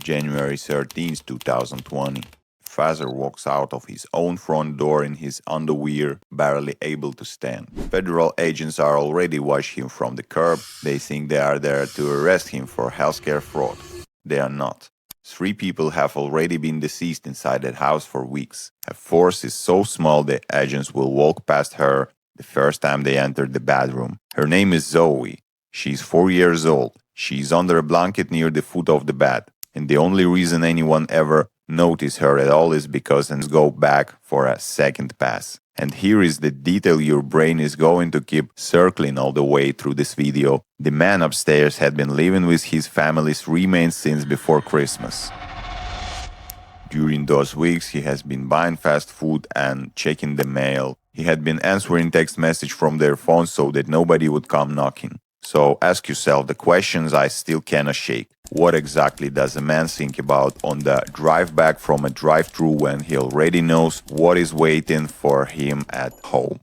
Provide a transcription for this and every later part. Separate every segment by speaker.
Speaker 1: January 13th, 2020. Father walks out of his own front door in his underwear, barely able to stand. Federal agents are already watching him from the curb. They think they are there to arrest him for healthcare fraud. They are not. 3 people have already been deceased inside that house for weeks. Her force is so small the agents will walk past her the first time they enter the bedroom. Her name is Zoe. She's 4 years old. She's under a blanket near the foot of the bed. And the only reason anyone ever notice her at all is because and go back for a second pass. And here is the detail your brain is going to keep circling all the way through this video. The man upstairs had been living with his family's remains since before Christmas. During those weeks, he has been buying fast food and checking the mail. He had been answering text message from their phones so that nobody would come knocking. So ask yourself the questions I still cannot shake. What exactly does a man think about on the drive back from a drive-thru when he already knows what is waiting for him at home?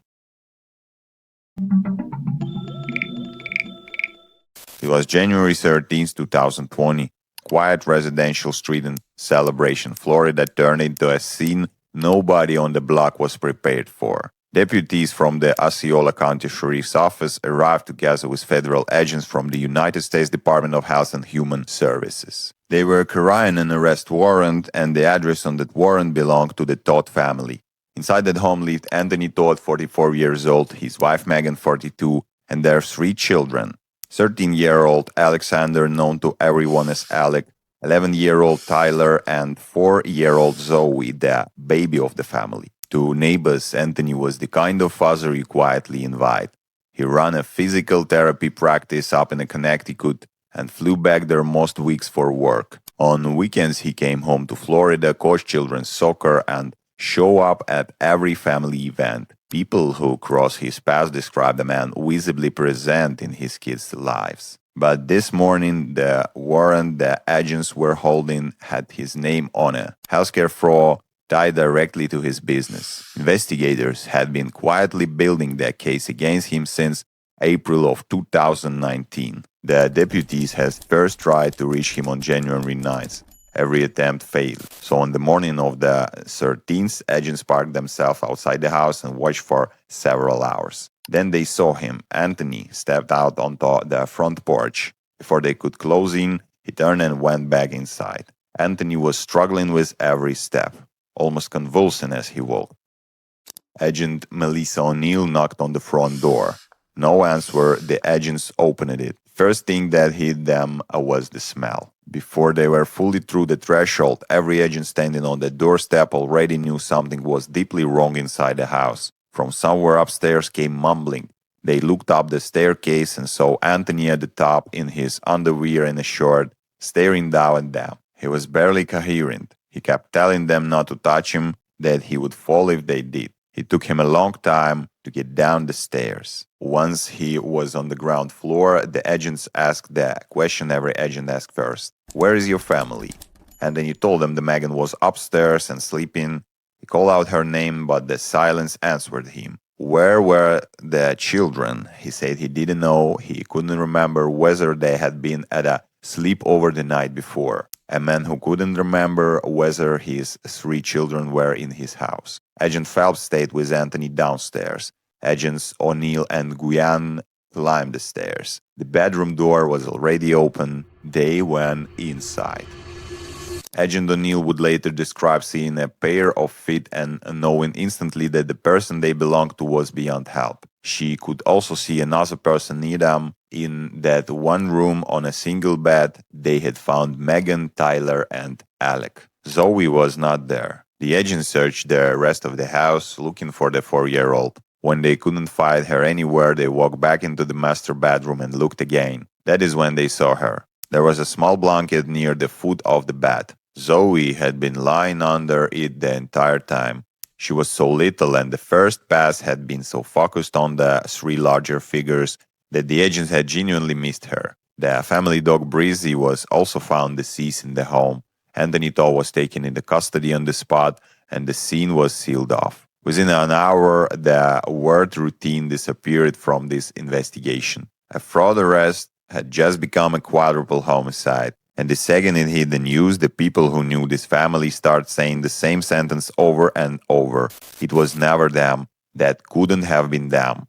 Speaker 1: It was January 13th, 2020. Quiet residential street in Celebration, Florida turned into a scene nobody on the block was prepared for. Deputies from the Osceola County Sheriff's Office arrived together with federal agents from the United States Department of Health and Human Services. They were carrying an arrest warrant, and the address on that warrant belonged to the Todd family. Inside that home lived Anthony Todd, 44 years old, his wife Megan, 42, and their 3 children. 13-year-old Alexander, known to everyone as Alec, 11-year-old Tyler, and 4-year-old Zoe, the baby of the family. To neighbors, Anthony was the kind of father you quietly invite. He ran a physical therapy practice up in Connecticut and flew back there most weeks for work. On weekends, he came home to Florida, coached children's soccer, and show up at every family event. People who cross his path describe the man visibly present in his kids' lives. But this morning, the warrant the agents were holding had his name on it. Healthcare fraud tied directly to his business. Investigators had been quietly building their case against him since April of 2019. The deputies had first tried to reach him on January 9th. Every attempt failed. So on the morning of the 13th, agents parked themselves outside the house and watched for several hours. Then they saw him. Anthony stepped out onto the front porch. Before they could close in, he turned and went back inside. Anthony was struggling with every step, almost convulsing as he walked. Agent Melissa O'Neill knocked on the front door. No answer, the agents opened it. First thing that hit them was the smell. Before they were fully through the threshold, every agent standing on the doorstep already knew something was deeply wrong inside the house. From somewhere upstairs came mumbling. They looked up the staircase and saw Anthony at the top in his underwear and a shirt, staring down at them. He was barely coherent. He kept telling them not to touch him, that he would fall if they did. It took him a long time to get down the stairs. Once he was on the ground floor, the agents asked the question every agent asked first. Where is your family? And then he told them that Megan was upstairs and sleeping. He called out her name, but the silence answered him. Where were the children? He said he didn't know. He couldn't remember whether they had been at a sleepover the night before. A man who couldn't remember whether his 3 children were in his house. Agent Phelps stayed with Anthony downstairs. Agents O'Neill and Guyan climbed the stairs. The bedroom door was already open. They went inside. Agent O'Neill would later describe seeing a pair of feet and knowing instantly that the person they belonged to was beyond help. She could also see another person near them. In that one room on a single bed, they had found Megan, Tyler, and Alec. Zoe was not there. The agents searched the rest of the house, looking for the 4-year-old. When they couldn't find her anywhere, they walked back into the master bedroom and looked again. That is when they saw her. There was a small blanket near the foot of the bed. Zoe had been lying under it the entire time. She was so little, and the first pass had been so focused on the 3 larger figures that the agents had genuinely missed her. The family dog Breezy was also found deceased in the home. Anthony Todd was taken into custody on the spot, and the scene was sealed off. Within an hour, the word routine disappeared from this investigation. A fraud arrest had just become a quadruple homicide. And the second it hit the news, the people who knew this family started saying the same sentence over and over. It was never them. That couldn't have been them.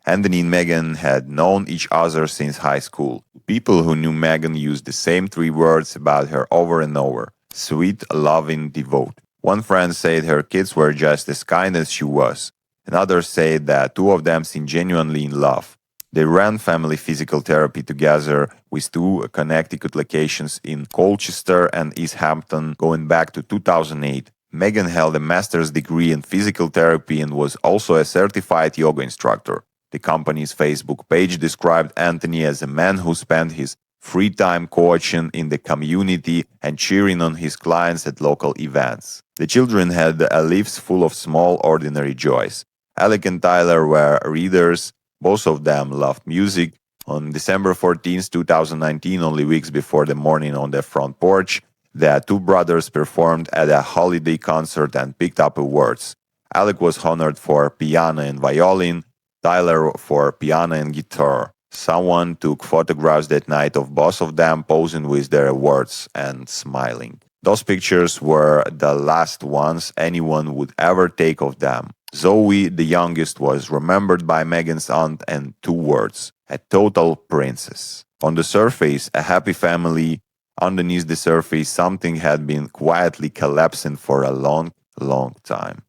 Speaker 1: Anthony and Megan had known each other since high school. People who knew Megan used the same three words about her over and over: sweet, loving, devout. One friend said her kids were just as kind as she was. Another said that two of them seemed genuinely in love. They ran family physical therapy together with two Connecticut locations in Colchester and East Hampton going back to 2008. Megan held a master's degree in physical therapy and was also a certified yoga instructor. The company's Facebook page described Anthony as a man who spent his free time coaching in the community and cheering on his clients at local events. The children had lives full of small, ordinary joys. Alec and Tyler were readers. Both of them loved music. On December 14, 2019, only weeks before the morning on their front porch, the two brothers performed at a holiday concert and picked up awards. Alec was honored for piano and violin, Tyler for piano and guitar. Someone took photographs that night of both of them posing with their awards and smiling. Those pictures were the last ones anyone would ever take of them. Zoe, the youngest, was remembered by Megan's aunt in two words: a total princess. On the surface, a happy family. Underneath the surface, something had been quietly collapsing for a long, long time.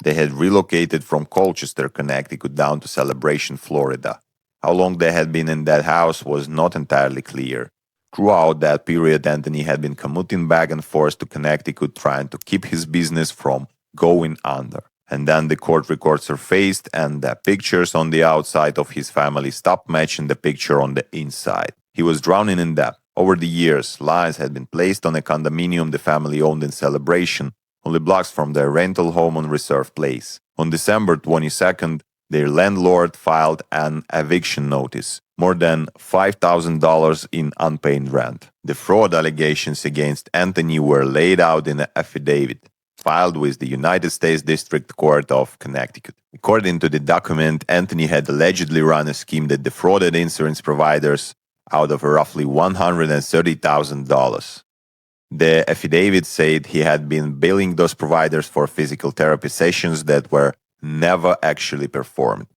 Speaker 1: They had relocated from Colchester, Connecticut down to Celebration, Florida. How long they had been in that house was not entirely clear. Throughout that period, Anthony had been commuting back and forth to Connecticut trying to keep his business from going under. And then the court records surfaced, and the pictures on the outside of his family stopped matching the picture on the inside. He was drowning in debt. Over the years, lines had been placed on a condominium the family owned in Celebration, only blocks from their rental home on Reserve Place. On December 22nd, their landlord filed an eviction notice, more than $5,000 in unpaid rent. The fraud allegations against Anthony were laid out in an affidavit filed with the United States District Court of Connecticut. According to the document, Anthony had allegedly run a scheme that defrauded insurance providers out of roughly $130,000. The affidavit said he had been billing those providers for physical therapy sessions that were never actually performed.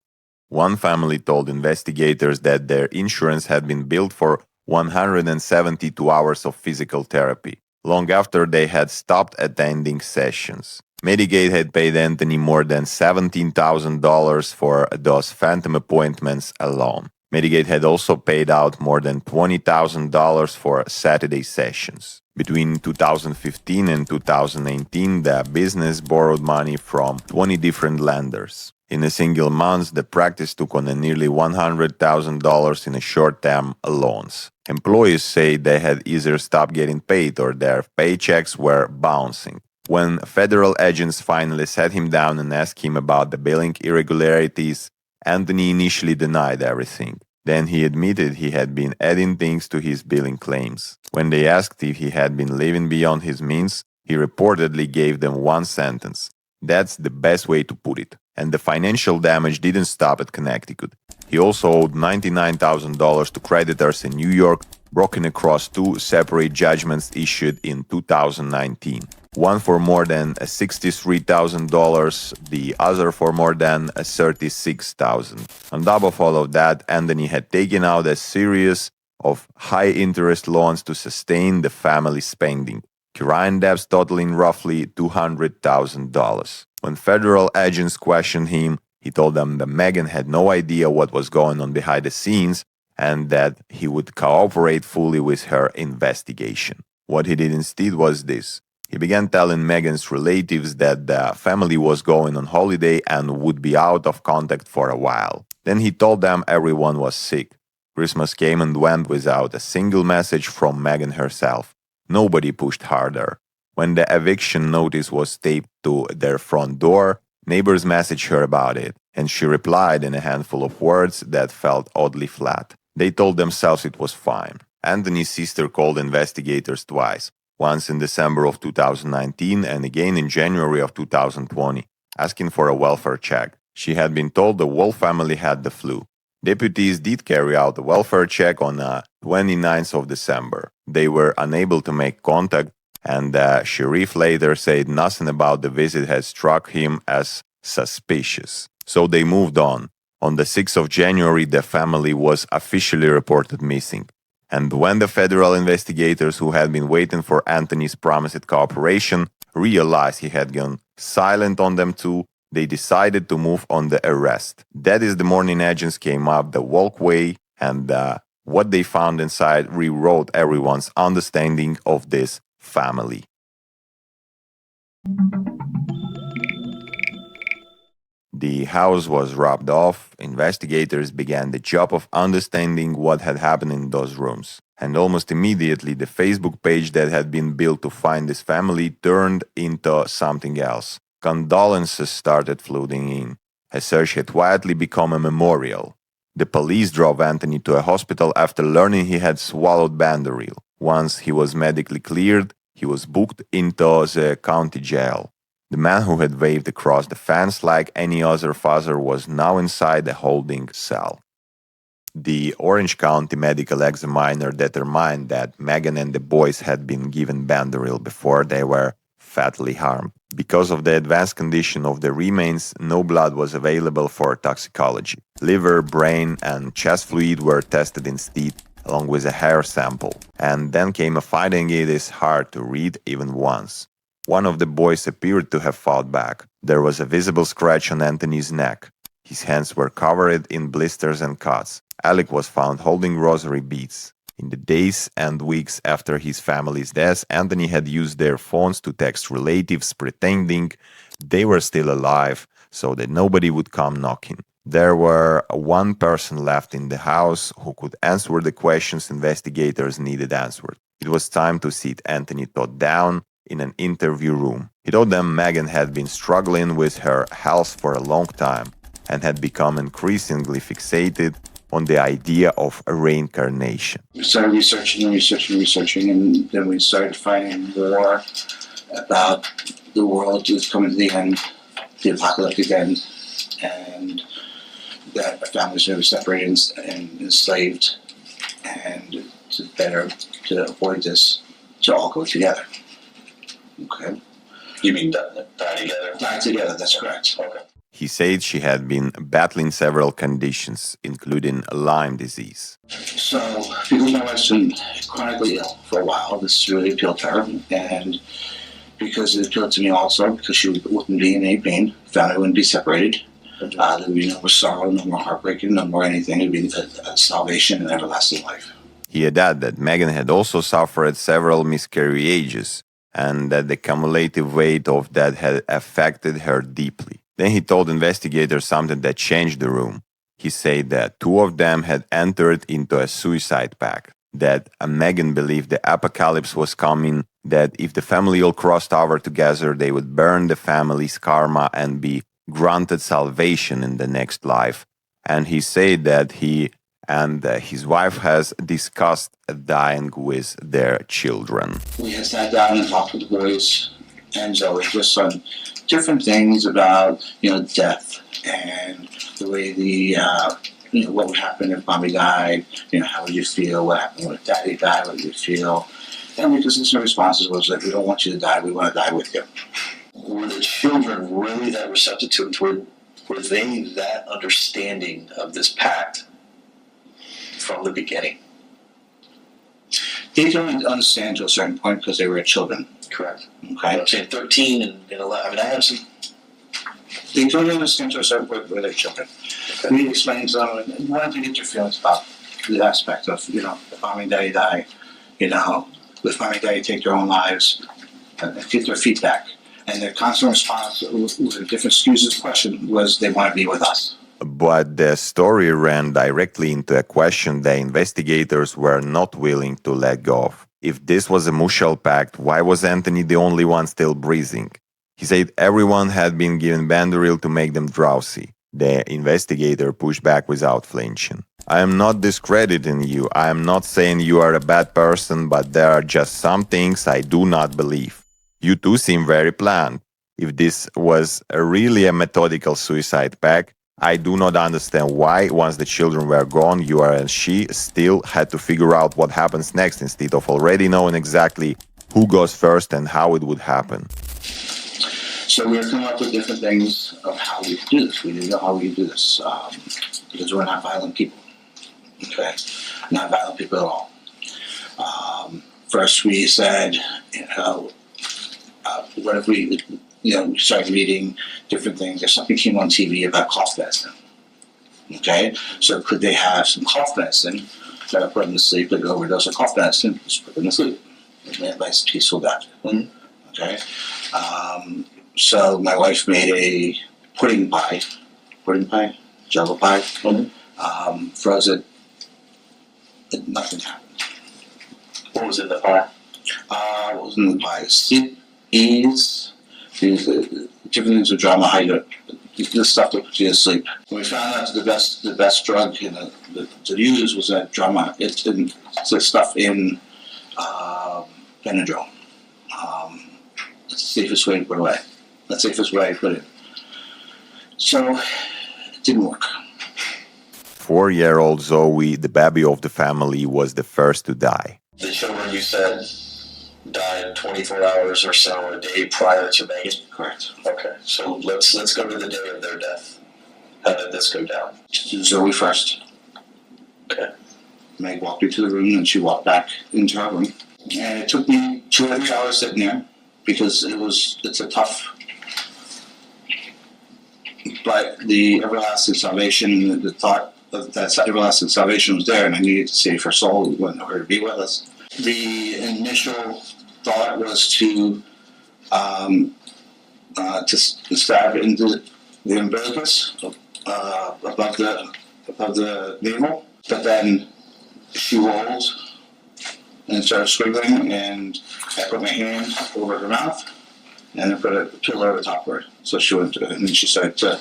Speaker 1: One family told investigators that their insurance had been billed for 172 hours of physical therapy, long after they had stopped attending sessions. Medicaid had paid Anthony more than $17,000 for those phantom appointments alone. Medicaid had also paid out more than $20,000 for Saturday sessions. Between 2015 and 2019, the business borrowed money from 20 different lenders. In a single month, the practice took on nearly $100,000 in short-term loans. Employees say they had either stopped getting paid or their paychecks were bouncing. When federal agents finally sat him down and asked him about the billing irregularities, Anthony initially denied everything. Then he admitted he had been adding things to his billing claims. When they asked if he had been living beyond his means, he reportedly gave them one sentence: "That's the best way to put it." And the financial damage didn't stop at Connecticut. He also owed $99,000 to creditors in New York, broken across two separate judgments issued in 2019. One for more than $63,000, the other for more than $36,000. On top of all of that, Anthony had taken out a series of high-interest loans to sustain the family spending, current debts totaling roughly $200,000. When federal agents questioned him, he told them that Megan had no idea what was going on behind the scenes and that he would cooperate fully with her investigation. What he did instead was this. He began telling Megan's relatives that the family was going on holiday and would be out of contact for a while. Then he told them everyone was sick. Christmas came and went without a single message from Megan herself. Nobody pushed harder. When the eviction notice was taped to their front door, neighbors messaged her about it, and she replied in a handful of words that felt oddly flat. They told themselves it was fine. Anthony's sister called investigators twice, once in December of 2019 and again in January of 2020, asking for a welfare check. She had been told the whole family had the flu. Deputies did carry out a welfare check on 29th of December. They were unable to make contact, and the sheriff later said nothing about the visit had struck him as suspicious. So they moved on. On the 6th of January, the family was officially reported missing. And when the federal investigators who had been waiting for Anthony's promised cooperation realized he had gone silent on them too, they decided to move on the arrest. That is, the morning agents came up the walkway, and what they found inside rewrote everyone's understanding of this family. The house was robbed off. Investigators began the job of understanding what had happened in those rooms. And almost immediately, the Facebook page that had been built to find this family turned into something else. Condolences started flooding in. A search had quietly become a memorial. The police drove Anthony to a hospital after learning he had swallowed Benadryl. Once he was medically cleared, he was booked into the county jail. The man who had waved across the fence like any other father was now inside the holding cell. The Orange County medical examiner determined that Megan and the boys had been given Benadryl before they were fatally harmed. Because of the advanced condition of the remains, no blood was available for toxicology. Liver, brain, and chest fluid were tested instead, along with a hair sample. And then came a finding it is hard to read even once. One of the boys appeared to have fought back. There was a visible scratch on Anthony's neck. His hands were covered in blisters and cuts. Alec was found holding rosary beads. In the days and weeks after his family's death, Anthony had used their phones to text relatives pretending they were still alive so that nobody would come knocking. There were one person left in the house who could answer the questions investigators needed answered. It was time to sit Anthony Todd down in an interview room. He told them Megan had been struggling with her health for a long time and had become increasingly fixated on the idea of reincarnation.
Speaker 2: We started researching, and then we started finding more about the world was coming to the end, the apocalyptic end, and that our families were separated and enslaved, and to avoid this, to all go together. Okay.
Speaker 3: You mean die together?
Speaker 2: Die together, that's correct.
Speaker 3: Okay.
Speaker 1: He said she had been battling several conditions, including Lyme disease.
Speaker 2: So, because my wife's been chronically ill for a while, this really appealed to her, and because it appealed to me also, because she wouldn't be in any pain, family wouldn't be separated, there would be no more sorrow, no more heartbreaking, no more anything. It would be a salvation and everlasting life.
Speaker 1: He added that Megan had also suffered several miscarriages, and that the cumulative weight of that had affected her deeply. Then he told investigators something that changed the room. He said that two of them had entered into a suicide pact, that Megan believed the apocalypse was coming, that if the family all crossed over together, they would burn the family's karma and be granted salvation in the next life. And he said that he and his wife has discussed dying with their children.
Speaker 2: We had sat down and talked with the boys and Zoe just on different things about, death and the way what would happen if mommy died, how would you feel, what happened when daddy died, what would you feel? And we just listened to responses was like, we don't want you to die, we want to die with you.
Speaker 3: Were the children really that receptive to it? Were they that understanding of this pact from the beginning?
Speaker 2: They don't understand to a certain point because they were children.
Speaker 3: Correct.
Speaker 2: Okay.
Speaker 3: I'm saying 13 and 11. I mean, I have some.
Speaker 2: They don't understand to a certain point where they're children. Okay. We explain to them, and why don't you get your feelings about the aspect of, if mommy and daddy die, if mommy and daddy take their own lives, and get their feedback. And their constant response with different excuses question was they want to be with us.
Speaker 1: But the story ran directly into a question the investigators were not willing to let go of. If this was a mutual pact, why was Anthony the only one still breathing? He said everyone had been given Benadryl to make them drowsy. The investigator pushed back without flinching. I am not discrediting you. I am not saying you are a bad person, but there are just some things I do not believe. You two seem very planned. If this was really a methodical suicide pact, I do not understand why, once the children were gone, you and she still had to figure out what happens next instead of already knowing exactly who goes first and how it would happen.
Speaker 2: So we were coming up with different things of how we could do this. We didn't know how we could do this because we're not violent people. Okay, not violent people at all. First, we said, what if we, we started reading different things. If something came on TV about cough medicine, okay, so could they have some cough medicine that would put them to sleep? They'd overdose of cough medicine, just put them to sleep. Nice peaceful death. Okay. So my wife made a pudding pie, jello pie, froze it, nothing happened.
Speaker 3: What was in the pie?
Speaker 2: What was in the pie? Sleep, ease, these different things with drama, this stuff that puts you to sleep. We found out that the best drug to use was that drama. It's the stuff in Benadryl. It's the safest way to put away. The safest way to put it. So it didn't work.
Speaker 1: 4-year-old Zoe, the baby of the family, was the first to die.
Speaker 3: The children, you said, died 24 hours or so a day prior to Megan?
Speaker 2: Correct.
Speaker 3: Okay, so let's go to the day of their death. How did this go down?
Speaker 2: Zoe first.
Speaker 3: Okay.
Speaker 2: Meg walked into the room and she walked back into her room. And it took me 2 or 3 hours sitting there because it's a tough. But the everlasting salvation, the thought of that everlasting salvation was there, and I needed to save her soul. We wanted her to be with us. The initial thought was to stab into the umbilicus above the navel, but then she rolled and started squiggling, and I put my hand over her mouth and I put a pillow over top of her. So she went, and then she started to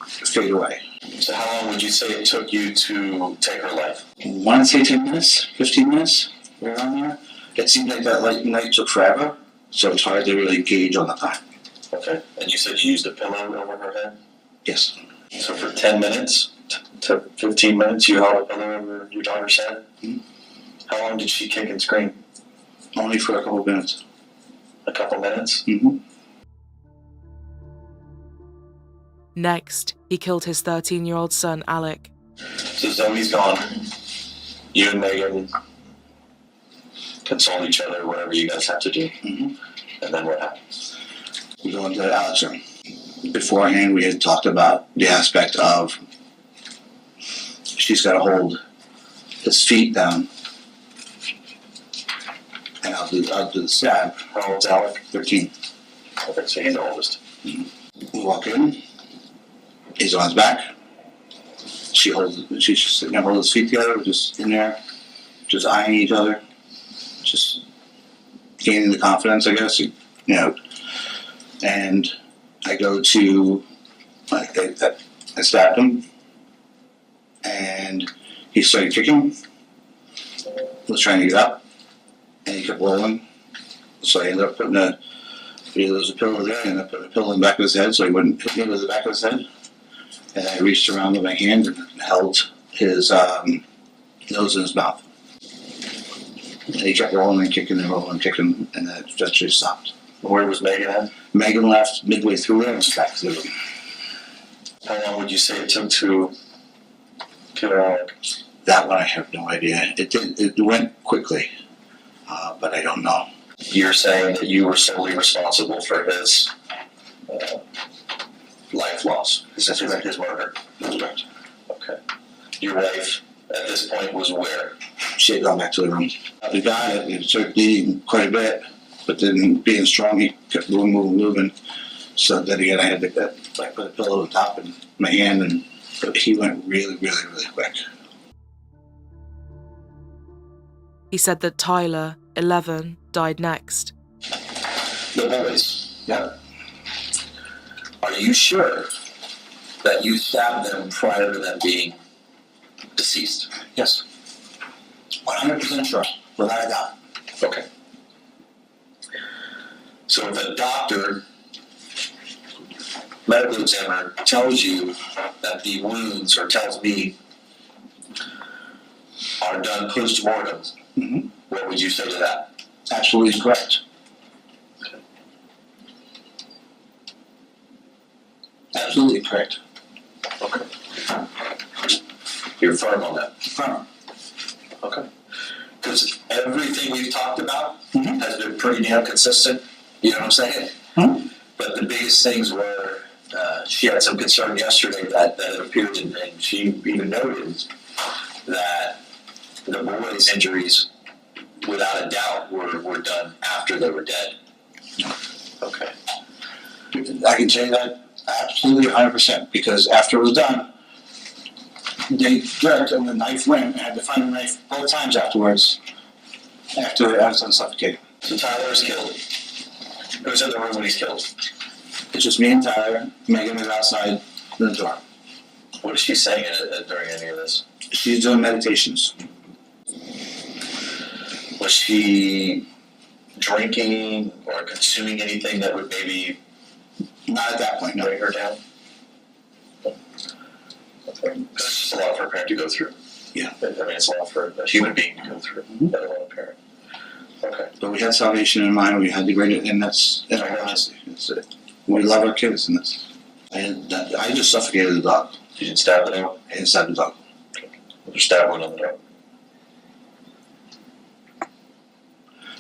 Speaker 2: fade away.
Speaker 3: So how long would you say it took you to take her life?
Speaker 2: I want to say 10 minutes, 15 minutes, around there. It seemed like that night took forever, so it's hard to really gauge on the time.
Speaker 3: Okay. And you said you used a pillow over her head?
Speaker 2: Yes.
Speaker 3: So for 10 minutes to 15 minutes, you held a pillow over your daughter's head?
Speaker 2: Mm-hmm.
Speaker 3: How long did she kick and scream?
Speaker 2: Only for a couple of minutes.
Speaker 3: A couple minutes?
Speaker 2: Mm-hmm.
Speaker 4: Next, he killed his 13-year-old son, Alec.
Speaker 3: So Zoe's gone. You and Megan console each other, whatever you guys have to do.
Speaker 2: Mm-hmm.
Speaker 3: And then what happens?
Speaker 2: We go into Alec's room. Beforehand, we had talked about the aspect of she's got to hold his feet down, and I'll do the stab.
Speaker 3: How old's Alec?
Speaker 2: 13.
Speaker 3: Okay, so he's the oldest.
Speaker 2: We walk in. He's on his back. She's just sitting there, holding his feet together. We're just in there, just eyeing each other, just gaining the confidence, I guess. And I go to, I stabbed him, and he started kicking. Was trying to get up, and he kept rolling. So I ended up putting there was a pillow there, and I put a pillow in the back of his head so he wouldn't hit me with the back of his head. And I reached around with my hand and held his nose in his mouth. And he kept rolling and kicking and rolling and kicking, and then it eventually stopped.
Speaker 3: Where was Megan at?
Speaker 2: Megan left midway through it and was back to the room.
Speaker 3: How long would you say it took to kill Alec?
Speaker 2: That one I have no idea. It went quickly, but I don't know.
Speaker 3: You're saying that you were solely responsible for his life loss, his murder.
Speaker 2: That's correct.
Speaker 3: Okay. Your wife at this point was where?
Speaker 2: She had gone back to the room. The guy had started bleeding quite a bit, but then being strong, he kept moving. So then again, I had to put a pillow on top of my hand, and he went really, really, really quick.
Speaker 4: He said that Tyler, 11, died next.
Speaker 3: The boys. Yeah. Are you sure that you stabbed them prior to them being deceased?
Speaker 2: Yes. 100% sure, without a doubt.
Speaker 3: Okay. So if a doctor, medical examiner, tells you that that the wounds, or tells me, are done post-mortem,
Speaker 2: Mhm.
Speaker 3: what would you say to that?
Speaker 2: Absolutely correct. Absolutely correct.
Speaker 3: Okay. You're firm on that?
Speaker 2: Firm.
Speaker 3: Okay. Because everything we've talked about
Speaker 2: Mhm.
Speaker 3: has been pretty damn consistent. You know what I'm saying?
Speaker 2: Mhm.
Speaker 3: But the biggest things were, she had some concern yesterday that it appeared, and she even noted that the boys' injuries, without a doubt, were done after they were dead. Okay.
Speaker 2: I can tell you that absolutely 100%, because after it was done, they dug and the knife went and had to find the knife both times afterwards, after I was done suffocating.
Speaker 3: So Tyler is killed. Who's in the room when he's killed?
Speaker 2: It's just me and Tyler. Megan is outside the door.
Speaker 3: What is she saying during any of this?
Speaker 2: She's doing meditations.
Speaker 3: Was she drinking or consuming anything that would maybe
Speaker 2: Not at that point, no.
Speaker 3: bring her down? Okay. It's just a lot for a parent to go through.
Speaker 2: Yeah.
Speaker 3: I mean, it's a lot for a human being to go through, let alone a parent. Okay.
Speaker 2: But we had salvation in mind. We had the greater, and that's, in all honesty, that's it. We love our kids, and that's. I just suffocated the dog.
Speaker 3: You didn't stab the dog?
Speaker 2: I didn't stab the dog.
Speaker 3: Or stab one on the dog?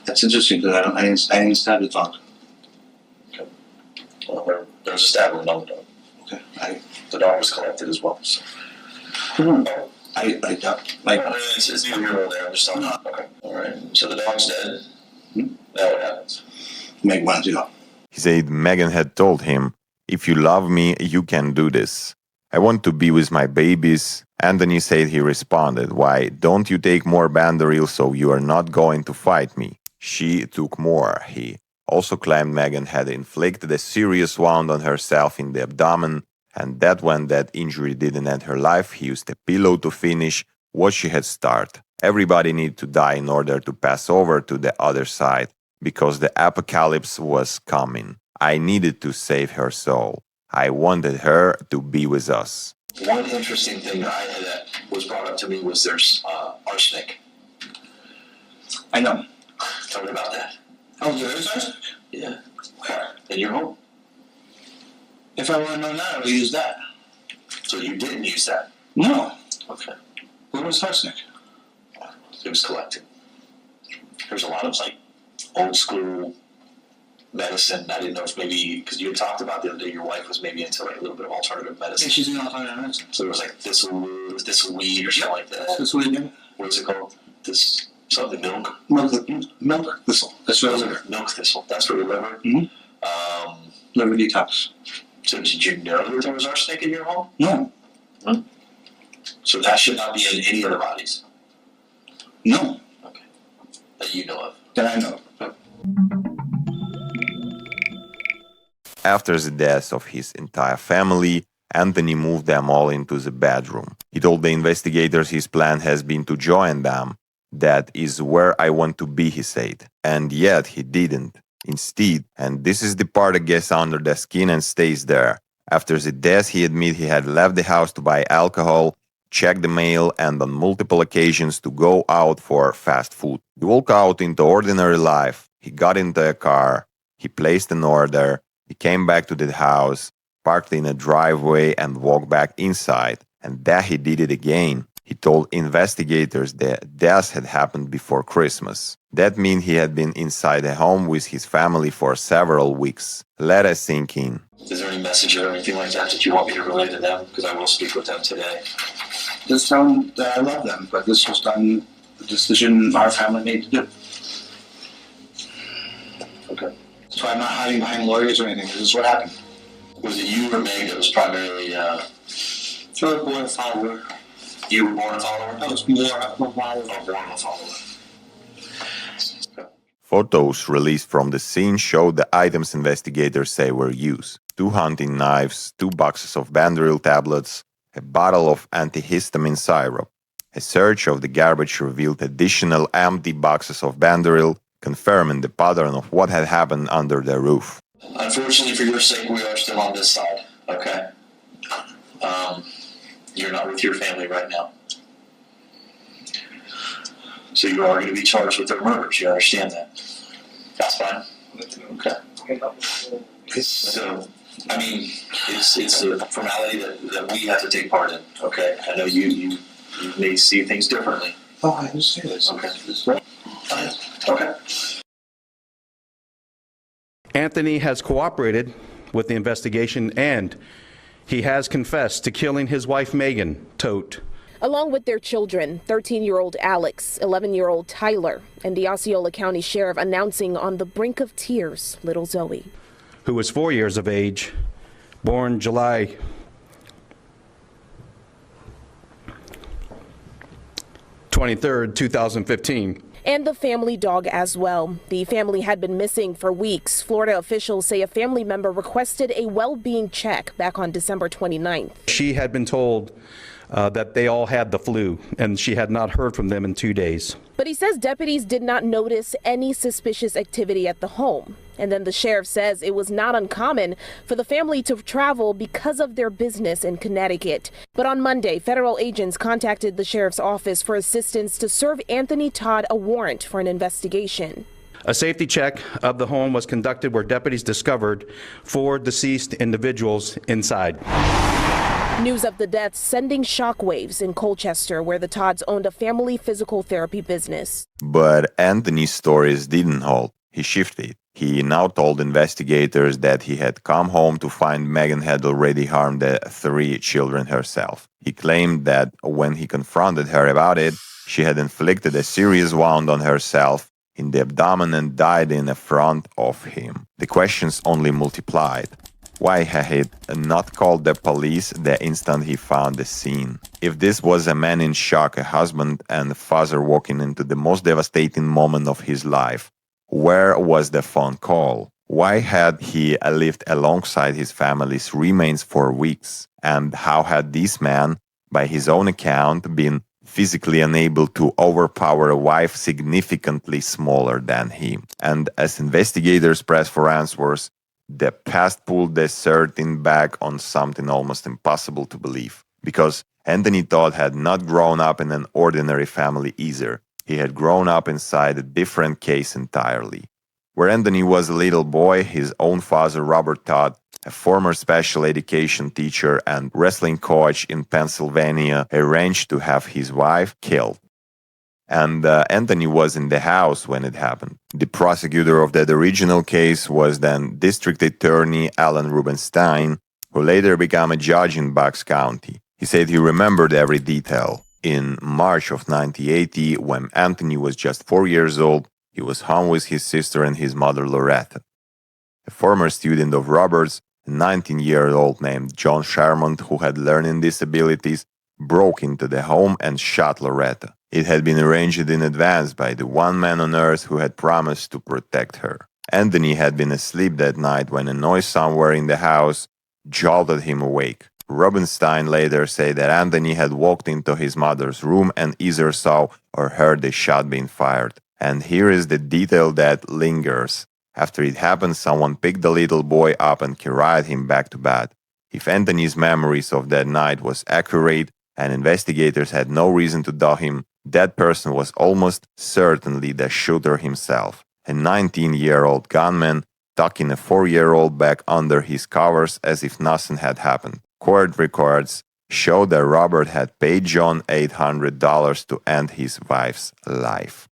Speaker 2: That's interesting because I didn't stab the dog.
Speaker 3: Well, there was a stab wound on the dog.
Speaker 2: Okay.
Speaker 3: The dog was collected as well. So.
Speaker 2: I doubt.
Speaker 3: It's neither here nor there. I'm just talking.
Speaker 2: No.
Speaker 3: Okay. All right. So the dog's dead.
Speaker 2: Hmm?
Speaker 3: Now what happens?
Speaker 2: Meg wanted to go.
Speaker 1: He said Megan had told him, "If you love me, you can do this. I want to be with my babies." Anthony said he responded, "Why don't you take more Bandoril so you are not going to fight me?" She took more. He also claimed Megan had inflicted a serious wound on herself in the abdomen, and that when that injury didn't end her life, he used a pillow to finish what she had started. Everybody needed to die in order to pass over to the other side, because the apocalypse was coming. I needed to save her soul. I wanted her to be with us.
Speaker 3: One interesting thing that was brought up to me was there's arsenic.
Speaker 2: I know.
Speaker 3: Tell me about that.
Speaker 2: Oh, there is arsenic?
Speaker 3: Yeah.
Speaker 2: Where?
Speaker 3: In your home.
Speaker 2: If I want to know now, I would use that.
Speaker 3: So you didn't use that?
Speaker 2: No.
Speaker 3: Okay.
Speaker 2: Where was arsenic?
Speaker 3: It was collected. There's a lot of like old school medicine. I didn't know if maybe, because you had talked about the other day, your wife was maybe into like a little bit of alternative medicine.
Speaker 2: Yeah, she's in alternative medicine.
Speaker 3: So there was like thistleweed or something like that.
Speaker 2: That's what we do.
Speaker 3: What is it called? Something milk?
Speaker 2: Milk thistle. That's what liver.
Speaker 3: Milk thistle. That's for your liver?
Speaker 2: Mhm. Liver detox.
Speaker 3: So did you know that there was arsenic in your home?
Speaker 2: No.
Speaker 3: So that should not be in any of the bodies?
Speaker 2: No.
Speaker 3: Okay. That you know of?
Speaker 2: That I know of.
Speaker 1: After the death of his entire family, Anthony moved them all into the bedroom. He told the investigators his plan has been to join them. "That is where I want to be," he said. And yet he didn't. Instead, and this is the part that gets under the skin and stays there, after the death he admitted he had left the house to buy alcohol, check the mail, and on multiple occasions to go out for fast food. He walked out into ordinary life. He got into a car. He placed an order. He came back to the house, parked in a driveway, and walked back inside. And then he did it again. He told investigators that death had happened before Christmas. That means he had been inside a home with his family for several weeks. Let us sink in.
Speaker 3: Is there any message or anything like that you want me to relay to them? Because I will speak with them today.
Speaker 2: Just tell them that I love them, but this was done, the decision our family made to do.
Speaker 3: Okay.
Speaker 2: So I'm not hiding behind lawyers or anything. This is what happened.
Speaker 3: Was it you or Meg that was primarily,
Speaker 2: So I was born a follower.
Speaker 3: you were born a follower?
Speaker 2: I was more of a follower.
Speaker 3: Oh, born a follower.
Speaker 1: Photos released from the scene show the items investigators say were used: 2 hunting knives, 2 boxes of Bandoril tablets, a bottle of antihistamine syrup. A search of the garbage revealed additional empty boxes of Bandoril, confirming the pattern of what had happened under the roof.
Speaker 3: Unfortunately, for your sake, we are still on this side, okay? You're not with your family right now. So you are going to be charged with their murders. You understand that? That's fine. Okay. So, I mean, it's a formality that we have to take part in. Okay. I know you may see things differently.
Speaker 2: Oh, I understand this.
Speaker 3: Okay. Fine. Okay.
Speaker 5: Anthony has cooperated with the investigation, and he has confessed to killing his wife, Megan, Tote.
Speaker 6: Along with their children, 13-year-old Alex, 11-year-old Tyler, and the Osceola County Sheriff announcing on the brink of tears, little Zoe,
Speaker 5: who was 4 years of age, born July 23rd, 2015.
Speaker 6: And the family dog as well. The family had been missing for weeks. Florida officials say a family member requested a well-being check back on December 29th.
Speaker 5: She had been told that they all had the flu, and she had not heard from them in 2 days.
Speaker 6: But he says deputies did not notice any suspicious activity at the home. And then the sheriff says it was not uncommon for the family to travel because of their business in Connecticut. But on Monday, federal agents contacted the sheriff's office for assistance to serve Anthony Todd a warrant for an investigation.
Speaker 5: A safety check of the home was conducted where deputies discovered 4 deceased individuals inside.
Speaker 6: News of the deaths sending shockwaves in Colchester, where the Todds owned a family physical therapy business.
Speaker 1: But Anthony's stories didn't hold. He shifted. He now told investigators that he had come home to find Megan had already harmed the 3 children herself. He claimed that when he confronted her about it, she had inflicted a serious wound on herself in the abdomen and died in front of him. The questions only multiplied. Why had he not called the police the instant he found the scene? If this was a man in shock, a husband and father walking into the most devastating moment of his life, where was the phone call? Why had he lived alongside his family's remains for weeks? And how had this man, by his own account, been physically unable to overpower a wife significantly smaller than him? And as investigators pressed for answers, the past pulled the curtain back on something almost impossible to believe. Because Anthony Todd had not grown up in an ordinary family either. He had grown up inside a different case entirely. Where Anthony was a little boy, his own father, Robert Todd, a former special education teacher and wrestling coach in Pennsylvania, arranged to have his wife killed. And Anthony was in the house when it happened. The prosecutor of that original case was then District Attorney Alan Rubenstein, who later became a judge in Bucks County. He said he remembered every detail. In March of 1980, when Anthony was just 4 years old, he was home with his sister and his mother Loretta. A former student of Robert's, a 19-year-old named John Sharmont, who had learning disabilities, broke into the home and shot Loretta. It had been arranged in advance by the one man on earth who had promised to protect her. Anthony had been asleep that night when a noise somewhere in the house jolted him awake. Rubenstein later said that Anthony had walked into his mother's room and either saw or heard a shot being fired. And here is the detail that lingers. After it happened, someone picked the little boy up and carried him back to bed. If Anthony's memories of that night was accurate, and investigators had no reason to doubt him, that person was almost certainly the shooter himself, a 19-year-old gunman tucking a 4-year-old back under his covers as if nothing had happened. Court records show that Robert had paid John $800 to end his wife's life.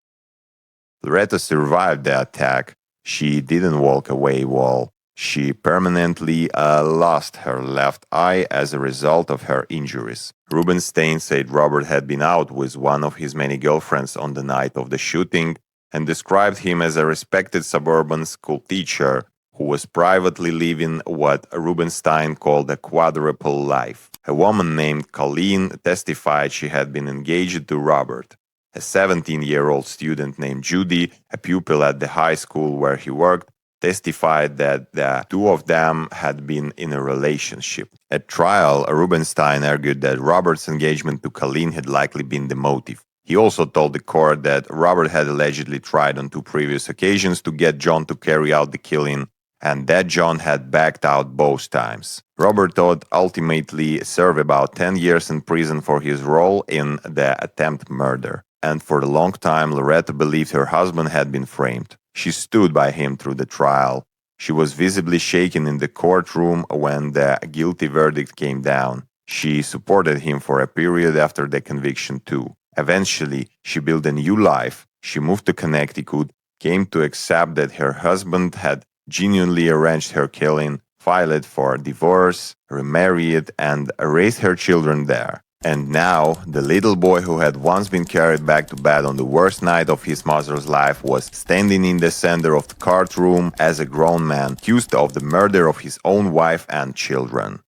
Speaker 1: Loretta survived the attack. She didn't walk away while she permanently lost her left eye as a result of her injuries. Rubenstein said Robert had been out with one of his many girlfriends on the night of the shooting and described him as a respected suburban school teacher who was privately living what Rubenstein called a quadruple life. A woman named Colleen testified she had been engaged to Robert. A 17-year-old student named Judy, a pupil at the high school where he worked, testified that the two of them had been in a relationship. At trial, Rubenstein argued that Robert's engagement to Colleen had likely been the motive. He also told the court that Robert had allegedly tried on 2 previous occasions to get John to carry out the killing, and that John had backed out both times. Robert Todd ultimately served about 10 years in prison for his role in the attempted murder, and for a long time Loretta believed her husband had been framed. She stood by him through the trial. She was visibly shaken in the courtroom when the guilty verdict came down. She supported him for a period after the conviction too. Eventually, she built a new life. She moved to Connecticut, came to accept that her husband had genuinely arranged her killing, filed for divorce, remarried, and raised her children there. And now, the little boy who had once been carried back to bed on the worst night of his mother's life was standing in the center of the courtroom as a grown man, accused of the murder of his own wife and children.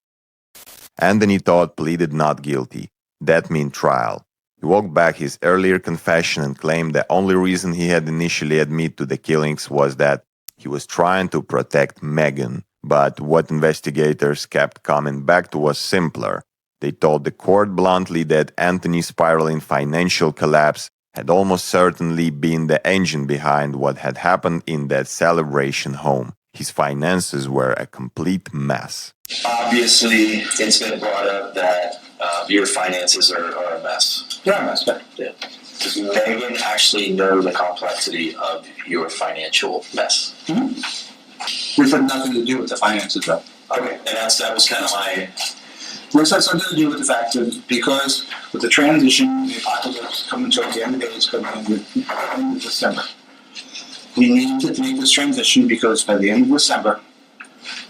Speaker 1: Anthony Todd pleaded not guilty. That meant trial. He walked back his earlier confession and claimed the only reason he had initially admitted to the killings was that he was trying to protect Megan. But what investigators kept coming back to was simpler. They told the court bluntly that Anthony's spiraling financial collapse had almost certainly been the engine behind what had happened in that Celebration home. His finances were a complete mess.
Speaker 3: Obviously, it's been brought up that your finances are a mess.
Speaker 2: Yeah, that's better.
Speaker 3: Yeah. Does Megan actually know the complexity of your financial mess?
Speaker 2: Mm-hmm. Which had nothing to do with the finances, though.
Speaker 3: Okay, and that was kind of my...
Speaker 2: This has something to do with the fact that because with the transition, the apocalypse coming to the end of the day is coming in December. We need to make this transition because by the end of December,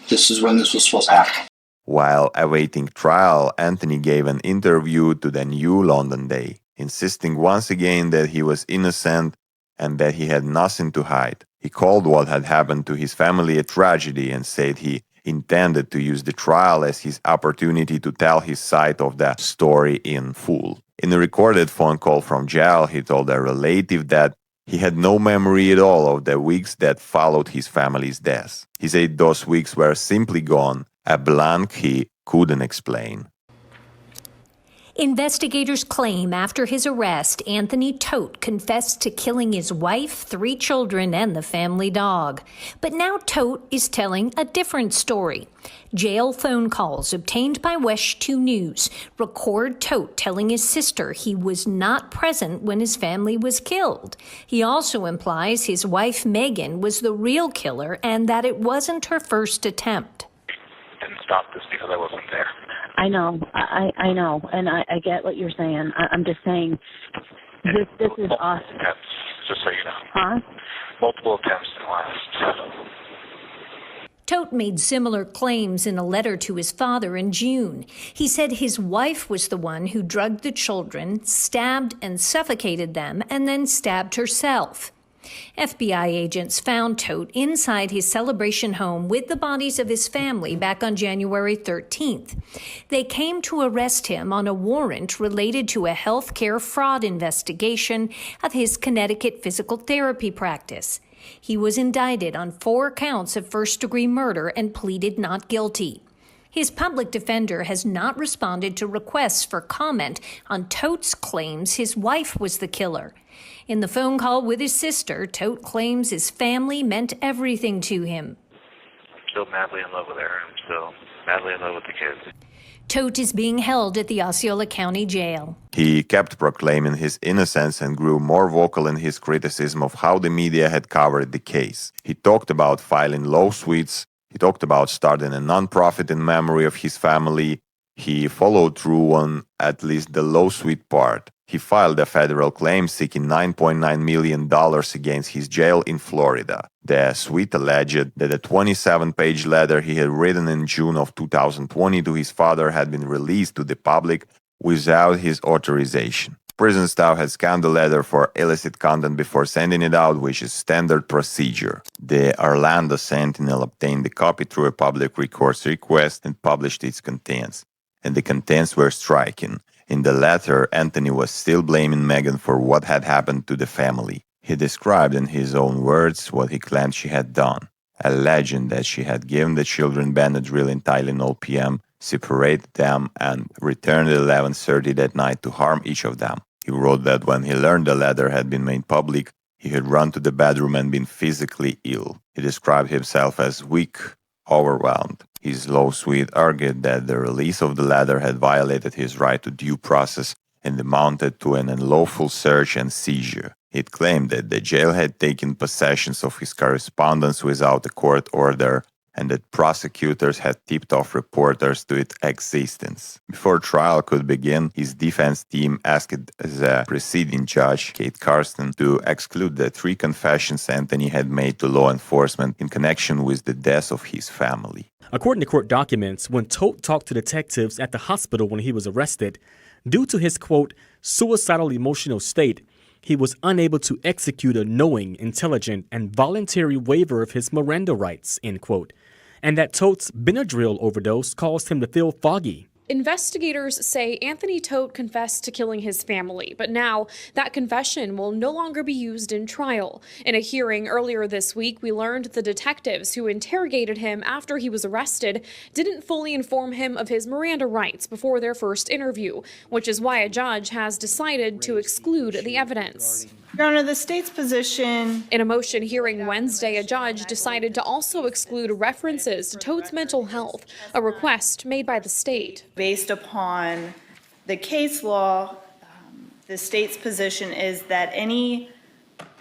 Speaker 2: this is when this was supposed to happen.
Speaker 1: While awaiting trial, Anthony gave an interview to the New London Day, insisting once again that he was innocent and that he had nothing to hide. He called what had happened to his family a tragedy and said he intended to use the trial as his opportunity to tell his side of the story in full. In a recorded phone call from jail, he told a relative that he had no memory at all of the weeks that followed his family's death. He said those weeks were simply gone, a blank he couldn't explain.
Speaker 7: Investigators claim after his arrest, Anthony Todt confessed to killing his wife, 3 children, and the family dog. But now Todt is telling a different story. Jail phone calls obtained by Wesh 2 News record Todt telling his sister he was not present when his family was killed. He also implies his wife Megan was the real killer and that it wasn't her first attempt.
Speaker 8: Didn't stop this because I wasn't there.
Speaker 9: I know, I know, and I get what you're saying. I'm just saying, this is awesome.
Speaker 8: Attempts, just so you know.
Speaker 9: Huh?
Speaker 8: Multiple attempts in the last.
Speaker 7: Todt made similar claims in a letter to his father in June. He said his wife was the one who drugged the children, stabbed and suffocated them, and then stabbed herself. FBI agents found Todt inside his Celebration home with the bodies of his family back on January 13th. They came to arrest him on a warrant related to a health care fraud investigation of his Connecticut physical therapy practice. He was indicted on 4 counts of first-degree murder and pleaded not guilty. His public defender has not responded to requests for comment on Todt's claims his wife was the killer. In the phone call with his sister, Todt claims his family meant everything to him.
Speaker 8: I'm still madly in love with her. I'm still madly in love with the kids.
Speaker 7: Todt is being held at the Osceola County Jail.
Speaker 1: He kept proclaiming his innocence and grew more vocal in his criticism of how the media had covered the case. He talked about filing lawsuits. He talked about starting a nonprofit in memory of his family. He followed through on at least the lawsuit part. He filed a federal claim seeking $9.9 million against his jail in Florida. The suit alleged that a 27-page letter he had written in June of 2020 to his father had been released to the public without his authorization. Prison staff had scanned the letter for illicit content before sending it out, which is standard procedure. The Orlando Sentinel obtained the copy through a public records request and published its contents. And the contents were striking. In the letter, Anthony was still blaming Megan for what had happened to the family. He described in his own words what he claimed she had done, alleging that she had given the children Benadryl and Tylenol PM, separated them, and returned at 11:30 that night to harm each of them. He wrote that when he learned the letter had been made public, He had run to the bedroom and been physically ill. He described himself as weak, overwhelmed. His lawsuit argued that the release of the letter had violated his right to due process and amounted to an unlawful search and seizure. It claimed that the jail had taken possession of his correspondence without a court order and that prosecutors had tipped off reporters to its existence. Before trial could begin, his defense team asked the preceding judge, Kate Carsten, to exclude the 3 confessions Anthony had made to law enforcement in connection with the death of his family.
Speaker 10: According to court documents, when Todt talked to detectives at the hospital when he was arrested, due to his, quote, suicidal emotional state, he was unable to execute a knowing, intelligent, and voluntary waiver of his Miranda rights, end quote, and that Todt's Benadryl overdose caused him to feel foggy.
Speaker 11: Investigators say Anthony Todt confessed to killing his family, but now that confession will no longer be used in trial. In a hearing earlier this week, we learned the detectives who interrogated him after he was arrested didn't fully inform him of his Miranda rights before their first interview, which is why a judge has decided to exclude the evidence.
Speaker 12: Your Honor, the state's position...
Speaker 11: In a motion hearing Wednesday, a judge decided to also exclude references to Todt's mental health, a request made by the state.
Speaker 12: Based upon the case law, the state's position is that any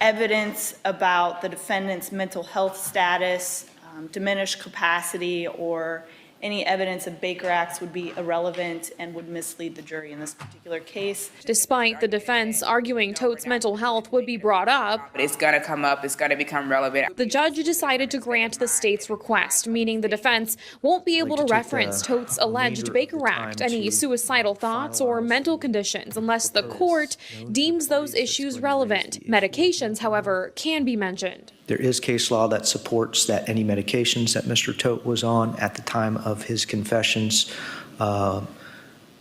Speaker 12: evidence about the defendant's mental health status, diminished capacity, or any evidence of Baker Acts would be irrelevant and would mislead the jury in this particular case.
Speaker 11: Despite the defense arguing Todt's mental health would be brought up,
Speaker 13: it's going to come up, it's going to become relevant.
Speaker 11: The judge decided to grant the state's request, meaning the defense won't be able to reference Todt's alleged Baker Act, any suicidal thoughts or mental conditions, unless the court deems those issues relevant. Medications, however, can be mentioned.
Speaker 14: There is case law that supports that any medications that Mr. Todt was on at the time of his confessions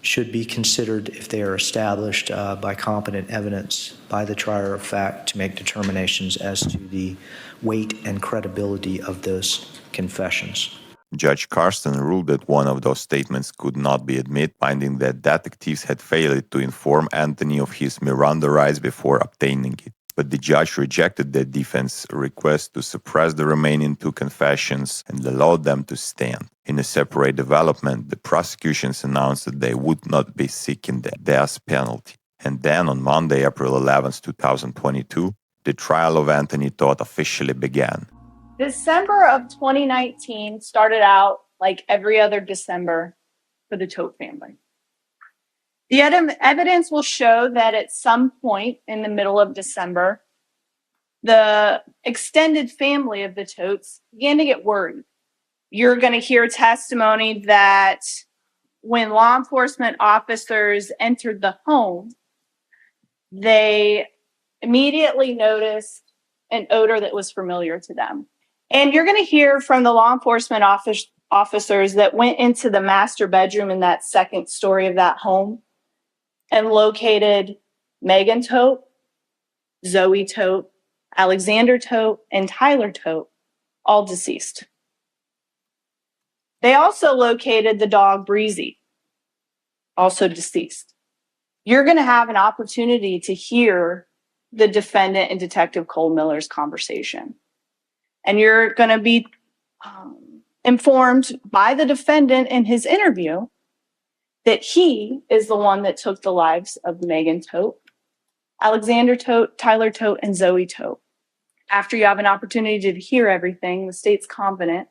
Speaker 14: should be considered if they are established by competent evidence by the trier of fact to make determinations as to the weight and credibility of those confessions.
Speaker 1: Judge Carsten ruled that one of those statements could not be admitted, finding that detectives had failed to inform Anthony of his Miranda rights before obtaining it. But the judge rejected the defense request to suppress the remaining 2 confessions and allowed them to stand. In a separate development, the prosecutions announced that they would not be seeking the death penalty. And then on Monday, April 11, 2022, the trial of Anthony Todt officially began.
Speaker 12: December of 2019 started out like every other December for the Todt family. The evidence will show that at some point in the middle of December, the extended family of the Todts began to get worried. You're going to hear testimony that when law enforcement officers entered the home, they immediately noticed an odor that was familiar to them. And you're going to hear from the law enforcement officers that went into the master bedroom in that second story of that home and located Megan Todt, Zoe Todt, Alexander Todt, and Tyler Todt, all deceased. They also located the dog Breezy, also deceased. You're going to have an opportunity to hear the defendant and Detective Cole Miller's conversation. And you're going to be informed by the defendant in his interview that he is the one that took the lives of Megan Todt, Alexander Todt, Tyler Todt, and Zoe Todt. After you have an opportunity to hear everything, the state's confident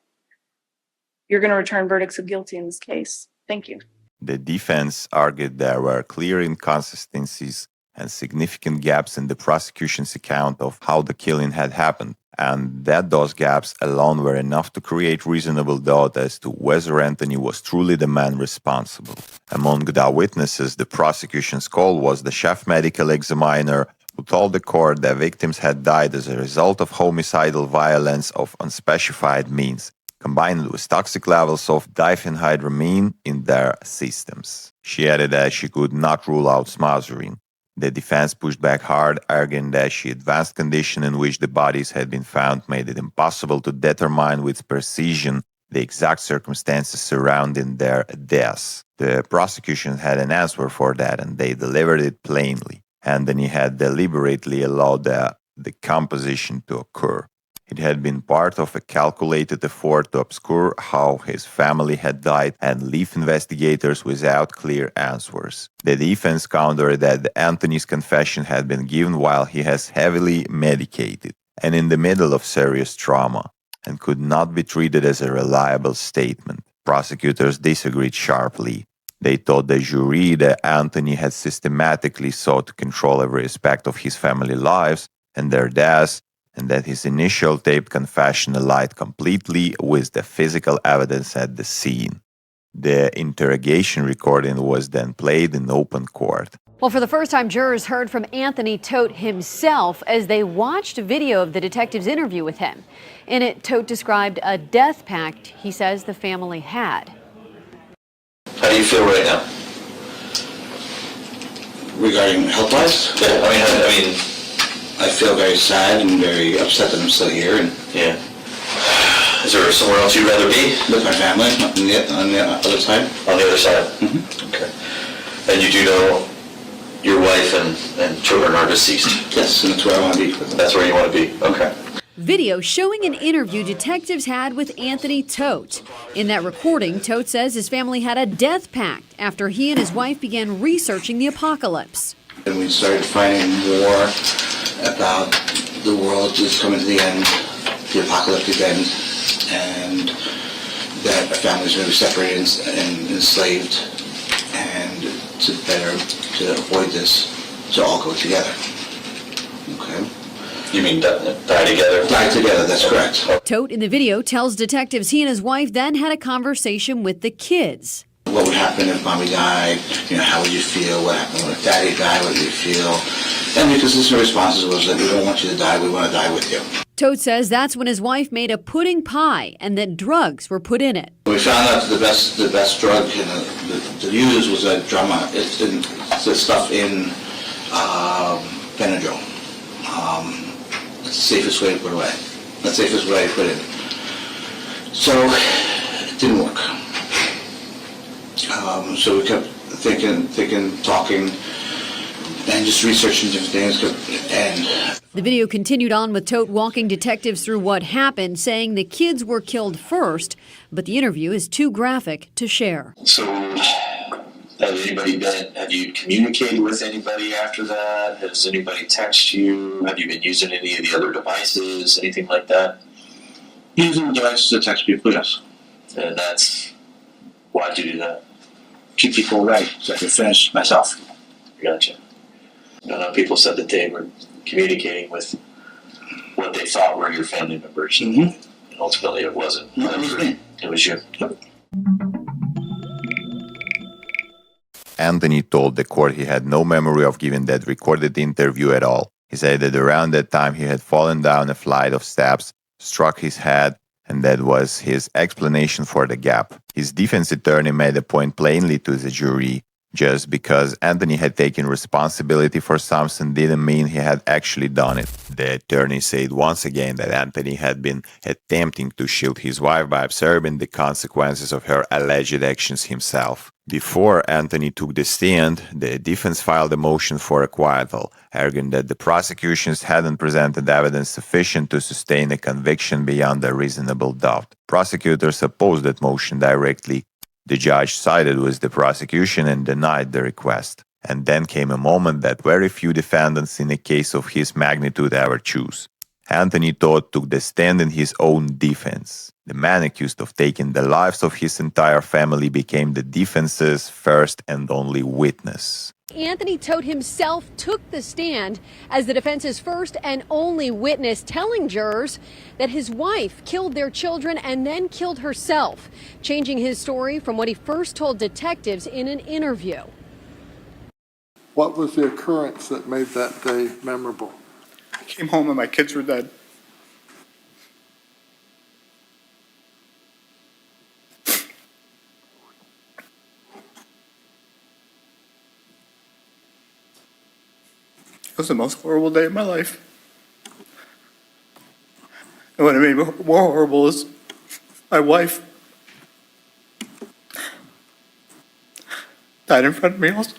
Speaker 12: you're going to return verdicts of guilty in this case. Thank you.
Speaker 1: The defense argued there were clear inconsistencies and significant gaps in the prosecution's account of how the killing had happened, and that those gaps alone were enough to create reasonable doubt as to whether Anthony was truly the man responsible. Among the witnesses, the prosecution's call was the chief medical examiner who told the court that victims had died as a result of homicidal violence of unspecified means, combined with toxic levels of diphenhydramine in their systems. She added that she could not rule out smothering. The defense pushed back hard, arguing that the advanced condition in which the bodies had been found made it impossible to determine with precision the exact circumstances surrounding their deaths. The prosecution had an answer for that, and they delivered it plainly. Anthony had deliberately allowed the decomposition to occur. It had been part of a calculated effort to obscure how his family had died and leave investigators without clear answers. The defense countered that Anthony's confession had been given while he was heavily medicated and in the middle of serious trauma, and could not be treated as a reliable statement. Prosecutors disagreed sharply. They told the jury that Anthony had systematically sought to control every aspect of his family lives and their deaths, and that his initial taped confession allied completely with the physical evidence at the scene. The interrogation recording was then played in open court.
Speaker 15: Well, for the first time, jurors heard from Anthony Todt himself as they watched a video of the detective's interview with him. In it, Todt described a death pact he says the family had.
Speaker 3: How do you feel right now?
Speaker 2: Regarding health-wise?
Speaker 3: Yeah, I mean,
Speaker 2: I feel very sad and very upset that I'm still here. And
Speaker 3: yeah. Is there somewhere else you'd rather be?
Speaker 2: With my family on the other side.
Speaker 3: On the other side?
Speaker 2: Mm-hmm.
Speaker 3: Okay. And you do know your wife and children are deceased?
Speaker 2: Yes, and that's where I want to be.
Speaker 3: That's where you want to be? Okay.
Speaker 15: Video showing an interview detectives had with Anthony Todt. In that recording, Todt says his family had a death pact after he and his wife began researching the apocalypse.
Speaker 2: And we started finding more about the world is coming to the end, the apocalyptic end, and that our families are going to be separated and enslaved, and to avoid this, to all go together. Okay.
Speaker 3: You mean die together?
Speaker 2: Die together, that's correct.
Speaker 15: Todt in the video tells detectives he and his wife then had a conversation with the kids.
Speaker 2: What would happen if mommy died? How would you feel? What happened if daddy died? What would you feel? And the consistent responses was that we don't want you to die, we want to die with you.
Speaker 15: Todt says that's when his wife made a pudding pie and that drugs were put in it.
Speaker 2: We found out that the best drug to use was a drama. It's the stuff in Benadryl. That's the safest way to put away. That's the safest way to put it. So it didn't work. So we kept thinking, talking, and just researching different things. And
Speaker 15: the video continued on with Todt walking detectives through what happened, saying the kids were killed first, but the interview is too graphic to share.
Speaker 3: So, have you communicated with anybody after that? Has anybody texted you? Have you been using any of the other devices, anything like that?
Speaker 2: Using devices to text people, yes.
Speaker 3: And why'd you do that?
Speaker 2: Keep people away so I can finish myself.
Speaker 3: Gotcha. I know people said that they were communicating with what they thought were your family members.
Speaker 2: Mm-hmm.
Speaker 3: And ultimately it wasn't.
Speaker 2: No, it was me.
Speaker 3: It was you.
Speaker 2: Yep.
Speaker 1: Anthony told the court he had no memory of giving that recorded interview at all. He said that around that time he had fallen down a flight of steps, struck his head, and that was his explanation for the gap. His defense attorney made the point plainly to the jury. Just because Anthony had taken responsibility for something didn't mean he had actually done it. The attorney said once again that Anthony had been attempting to shield his wife by absorbing the consequences of her alleged actions himself. Before Anthony took the stand, the defense filed a motion for acquittal, arguing that the prosecutions hadn't presented evidence sufficient to sustain a conviction beyond a reasonable doubt. Prosecutors opposed that motion directly. The judge sided with the prosecution and denied the request. And then came a moment that very few defendants in a case of his magnitude ever choose. Anthony Todt took the stand in his own defense. The man accused of taking the lives of his entire family became the defense's first and only witness.
Speaker 15: Anthony Todt himself took the stand as the defense's first and only witness, telling jurors that his wife killed their children and then killed herself, changing his story from what he first told detectives in an interview.
Speaker 16: What was the occurrence that made that day memorable?
Speaker 17: I came home and my kids were dead. It was the most horrible day of my life. And what made me more horrible is my wife died in front of me also.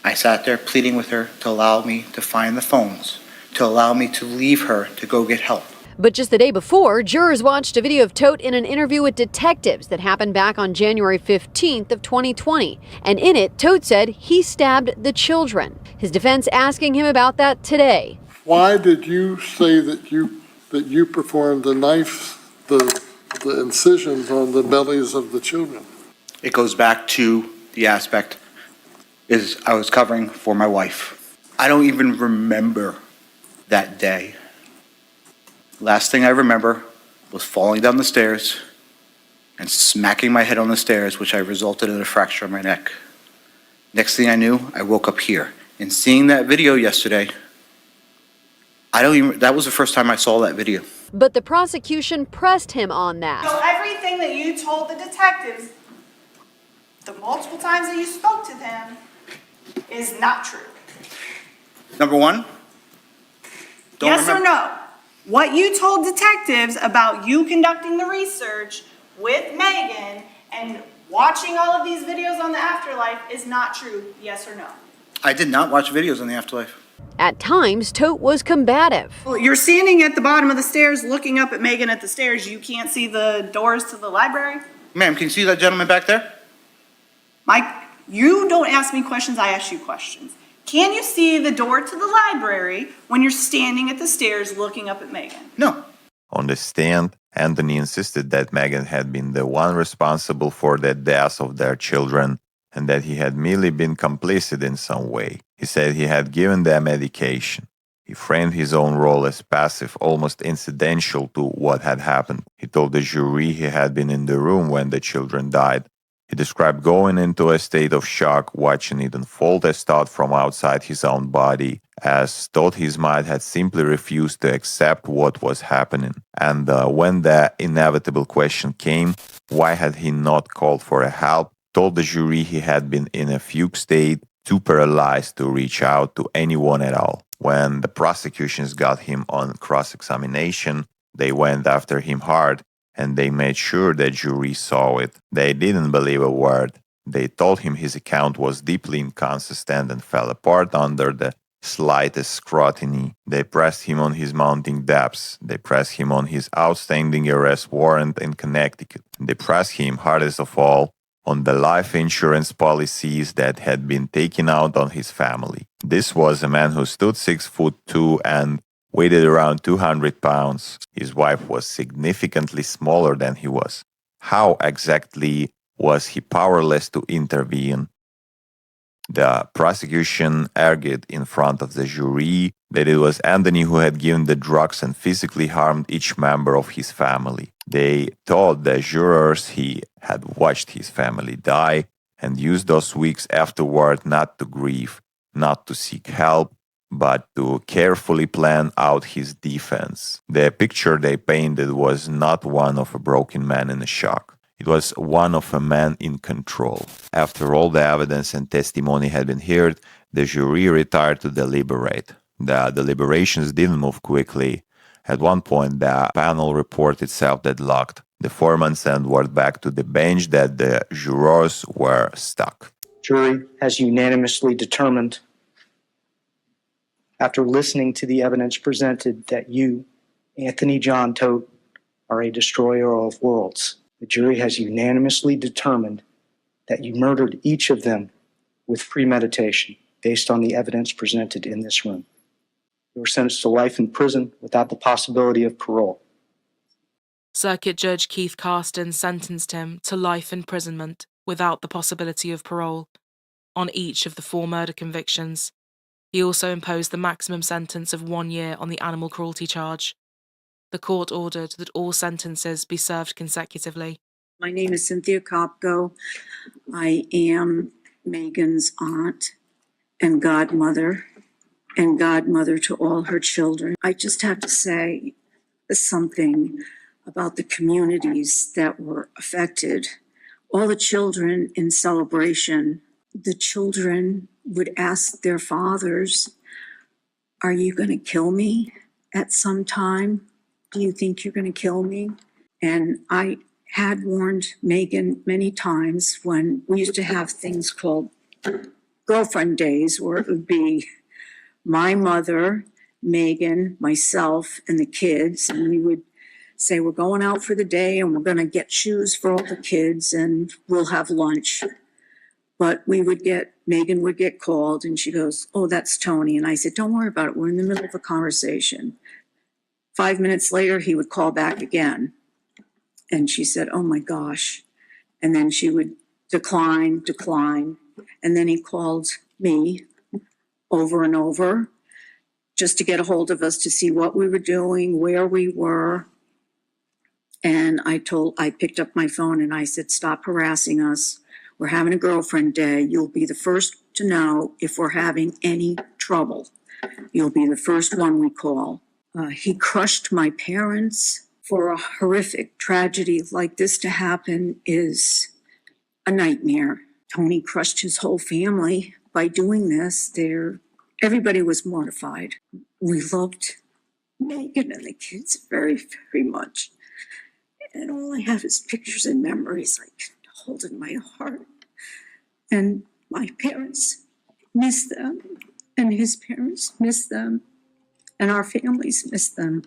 Speaker 18: I sat there pleading with her to allow me to find the phones, to allow me to leave her to go get help.
Speaker 15: But just the day before, jurors watched a video of Todt in an interview with detectives that happened back on January 15th of 2020. And in it, Todt said he stabbed the children. His defense asking him about that today.
Speaker 16: Why did you say that you performed the incisions on the bellies of the children?
Speaker 18: It goes back to the aspect is I was covering for my wife. I don't even remember that day. Last thing I remember was falling down the stairs and smacking my head on the stairs, which resulted in a fracture on my neck. Next thing I knew, I woke up here. And seeing that video yesterday, that was the first time I saw that video.
Speaker 15: But the prosecution pressed him on that.
Speaker 19: So everything that you told the detectives, the multiple times that you spoke to them, is not true.
Speaker 18: Number one,
Speaker 19: Yes or no? What you told detectives about you conducting the research with Megan and watching all of these videos on the afterlife is not true, yes or no?
Speaker 18: I did not watch videos on the afterlife.
Speaker 15: At times, Todt was combative.
Speaker 19: Well, you're standing at the bottom of the stairs looking up at Megan at the stairs. You can't see the doors to the library?
Speaker 18: Ma'am, can you see that gentleman back there?
Speaker 19: Mike, you don't ask me questions, I ask you questions. Can you see the door to the library when you're standing at the stairs looking up at Megan?
Speaker 18: No.
Speaker 1: On the stand, Anthony insisted that Megan had been the one responsible for the deaths of their children and that he had merely been complicit in some way. He said he had given them medication. He framed his own role as passive, almost incidental to what had happened. He told the jury he had been in the room when the children died. He described going into a state of shock, watching it unfold as thought from outside his own body, as thought his mind had simply refused to accept what was happening. And when the inevitable question came, why had he not called for help, told the jury he had been in a fugue state, too paralyzed to reach out to anyone at all. When the prosecutions got him on cross-examination, they went after him hard, and they made sure the jury saw it. They didn't believe a word. They told him his account was deeply inconsistent and fell apart under the slightest scrutiny. They pressed him on his mounting debts. They pressed him on his outstanding arrest warrant in Connecticut. They pressed him, hardest of all, on the life insurance policies that had been taken out on his family. This was a man who stood 6'2" and weighed around 200 pounds. His wife was significantly smaller than he was. How exactly was he powerless to intervene? The prosecution argued in front of the jury that it was Anthony who had given the drugs and physically harmed each member of his family. They told the jurors he had watched his family die and used those weeks afterward not to grieve, not to seek help, but to carefully plan out his defense. The picture they painted was not one of a broken man in a shock. It was one of a man in control. After all the evidence and testimony had been heard, the jury retired to deliberate. The deliberations didn't move quickly. At one point, the panel report itself deadlocked. The foreman sent word back to the bench that the jurors were stuck.
Speaker 14: Jury has unanimously determined, after listening to the evidence presented, that you, Anthony John Todt, are a destroyer of worlds. The jury has unanimously determined that you murdered each of them with premeditation based on the evidence presented in this room. You were sentenced to life in prison without the possibility of parole.
Speaker 4: Circuit Judge Keith Carston sentenced him to life imprisonment without the possibility of parole on each of the 4 murder convictions. He also imposed the maximum sentence of 1 year on the animal cruelty charge. The court ordered that all sentences be served consecutively.
Speaker 20: My name is Cynthia Kopko. I am Megan's aunt and godmother to all her children. I just have to say something about the communities that were affected. All the children in celebration, the children would ask their fathers, "Are you going to kill me at some time? Do you think you're going to kill me?" And I had warned Megan many times when we used to have things called girlfriend days where it would be my mother, Megan, myself, and the kids, and we would say, we're going out for the day and we're going to get shoes for all the kids and we'll have lunch. But Megan would get called and she goes, oh, that's Tony. And I said, don't worry about it. We're in the middle of a conversation. 5 minutes later, he would call back again. And she said, oh my gosh. And then she would decline. And then he called me over and over just to get a hold of us to see what we were doing, where we were. And I picked up my phone and I said, stop harassing us. We're having a girlfriend day. You'll be the first to know if we're having any trouble. You'll be the first one we call. He crushed my parents. For a horrific tragedy like this to happen is a nightmare. Tony crushed his whole family by doing this. Everybody was mortified. We loved Megan and the kids very, very much. And all I have is pictures and memories I can hold in my heart. And my parents miss them, and his parents miss them, and our families miss them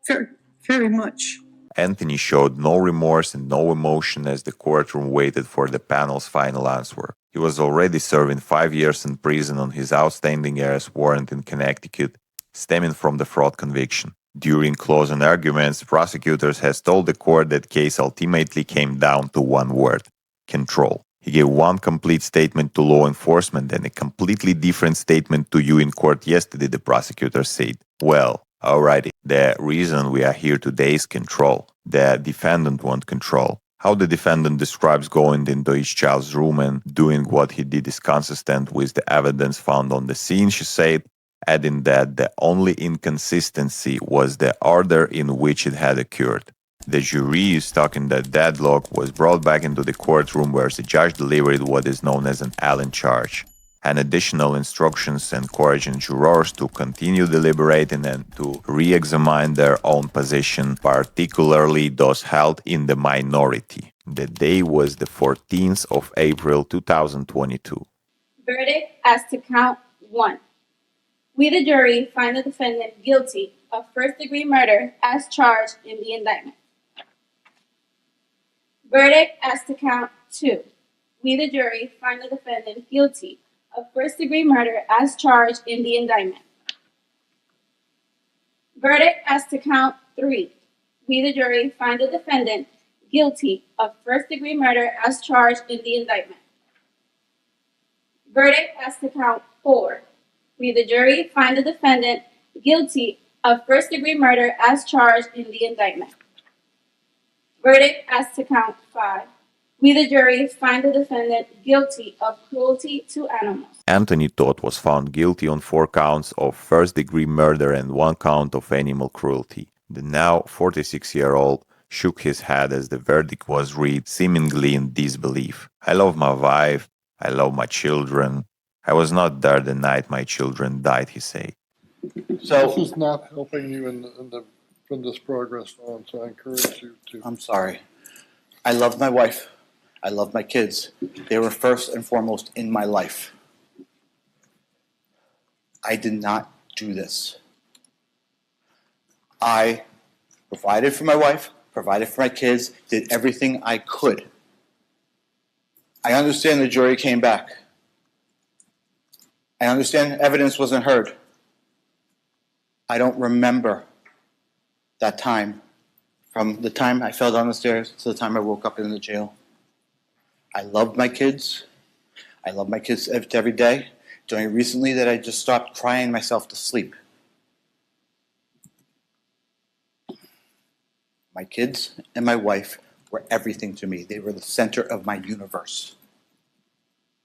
Speaker 20: very, very much.
Speaker 1: Anthony showed no remorse and no emotion as the courtroom waited for the panel's final answer. He was already serving 5 years in prison on his outstanding arrest warrant in Connecticut, stemming from the fraud conviction. During closing arguments, prosecutors has told the court that case ultimately came down to one word: control. He gave one complete statement to law enforcement and a completely different statement to you in court yesterday, the prosecutor said. Well, alrighty, the reason we are here today is control. The defendant wants control. How the defendant describes going into each child's room and doing what he did is consistent with the evidence found on the scene, she said, adding that the only inconsistency was the order in which it had occurred. The jury is talking that deadlock was brought back into the courtroom where the judge delivered what is known as an Allen charge, and additional instructions encouraging jurors to continue deliberating and to re-examine their own position, particularly those held in the minority. The day was the 14th of April 2022.
Speaker 21: Verdict as to count 1. We, the jury, find the defendant guilty of first-degree murder as charged in the indictment. Verdict as to count 2. We, the jury, find the defendant guilty of first-degree murder as charged in the indictment. Verdict as to count 3. We, the jury, find the defendant guilty of first-degree murder as charged in the indictment. Verdict as to count 4. We, the jury, find the defendant guilty of first-degree murder as charged in the indictment. Verdict as to count 5. We, the jury, find the defendant guilty of cruelty to animals.
Speaker 1: Anthony Todd was found guilty on 4 counts of first-degree murder and 1 count of animal cruelty. The now 46-year-old shook his head as the verdict was read, seemingly in disbelief. I love my wife. I love my children. I was not there the night my children died, he said.
Speaker 16: So this is not helping you in this progress on, so I encourage you to.
Speaker 18: I'm sorry. I love my wife. I love my kids. They were first and foremost in my life. I did not do this. I provided for my wife, provided for my kids, did everything I could. I understand the jury came back. I understand evidence wasn't heard. I don't remember that time, from the time I fell down the stairs to the time I woke up in the jail. I loved my kids. I love my kids every day. It's only recently that I just stopped crying myself to sleep. My kids and my wife were everything to me. They were the center of my universe.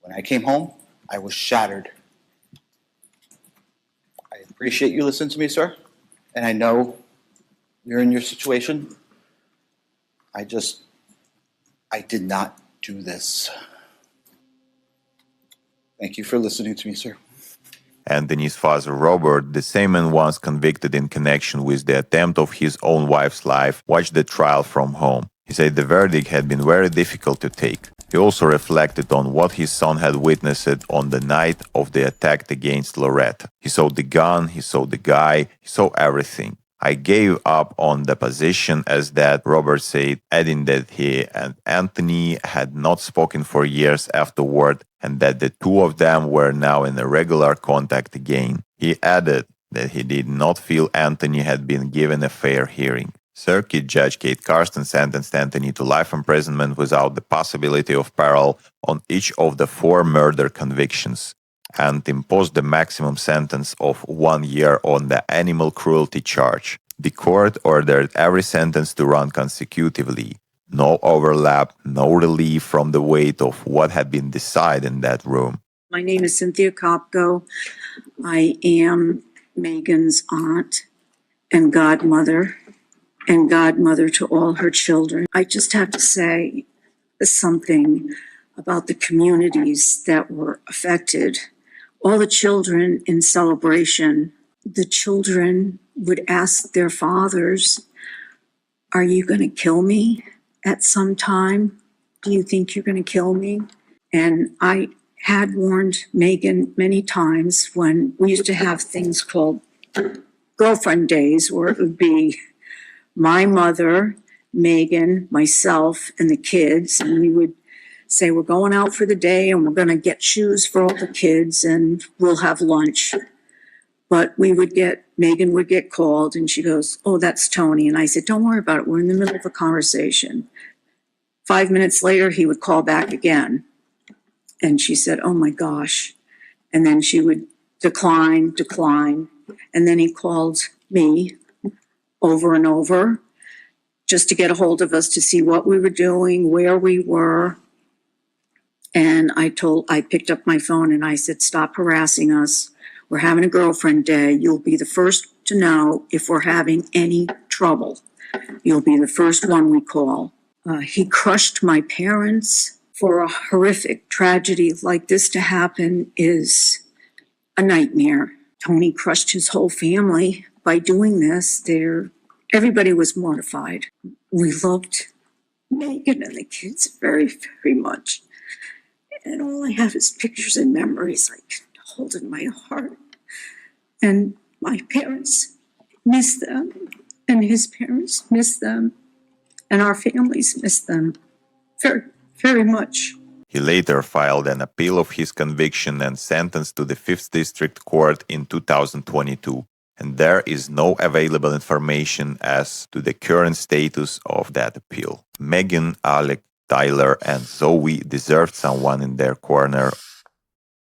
Speaker 18: When I came home, I was shattered. I appreciate you listening to me, sir, and I know you're in your situation. I did not do this. Thank you for listening to me, sir.
Speaker 1: Anthony's father, Robert, the same man once convicted in connection with the attempt of his own wife's life, watched the trial from home. He said the verdict had been very difficult to take. He also reflected on what his son had witnessed on the night of the attack against Loretta. He saw the gun, he saw the guy, he saw everything. I gave up on the position as that, Robert said, adding that he and Anthony had not spoken for years afterward and that the two of them were now in a regular contact again. He added that he did not feel Anthony had been given a fair hearing. Circuit Judge Kate Karsten sentenced Anthony to life imprisonment without the possibility of parole on each of the 4 murder convictions, and imposed the maximum sentence of 1 year on the animal cruelty charge. The court ordered every sentence to run consecutively. No overlap, no relief from the weight of what had been decided in that room.
Speaker 20: My name is Cynthia Kopko. I am Megan's aunt and godmother to all her children. I just have to say something about the communities that were affected. All the children in celebration, the children would ask their fathers, "Are you going to kill me at some time? Do you think you're going to kill me?" And I had warned Megan many times when we used to have things called girlfriend days, where it would be my mother, Megan, myself, and the kids, and we would say, "We're going out for the day and we're going to get shoes for all the kids and we'll have lunch." But Megan would get called and she goes, "Oh, that's Tony." And I said, "Don't worry about it. We're in the middle of a conversation." 5 minutes later, he would call back again. And she said, "Oh my gosh." And then she would decline. And then he called me over and over just to get a hold of us to see what we were doing, where we were. And I picked up my phone and I said, "Stop harassing us. We're having a girlfriend day. You'll be the first to know if we're having any trouble. You'll be the first one we call." He crushed my parents. For a horrific tragedy like this to happen is a nightmare. Tony crushed his whole family by doing this. Everybody was mortified. We loved Megan and the kids very, very much. And all I have is pictures and memories I can hold in my heart. And my parents miss them, and his parents miss them, and our families miss them very, very much.
Speaker 1: He later filed an appeal of his conviction and sentence to the 5th District Court in 2022, and there is no available information as to the current status of that appeal. Megan, Alec, Tyler, and Zoe deserved someone in their corner.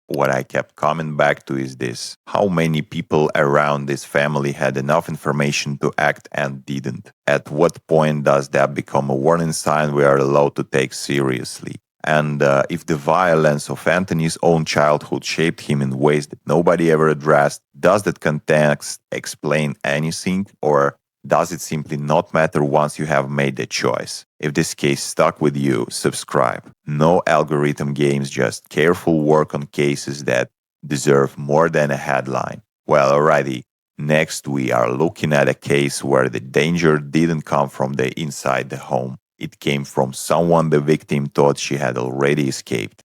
Speaker 1: What I kept coming back to is this: how many people around this family had enough information to act and didn't? At what point does that become a warning sign we are allowed to take seriously? And if the violence of Anthony's own childhood shaped him in ways that nobody ever addressed, does that context explain anything, or does it simply not matter once you have made the choice? If this case stuck with you, subscribe. No algorithm games, just careful work on cases that deserve more than a headline. Well, alrighty. Next, we are looking at a case where the danger didn't come from the inside the home. It came from someone the victim thought she had already escaped.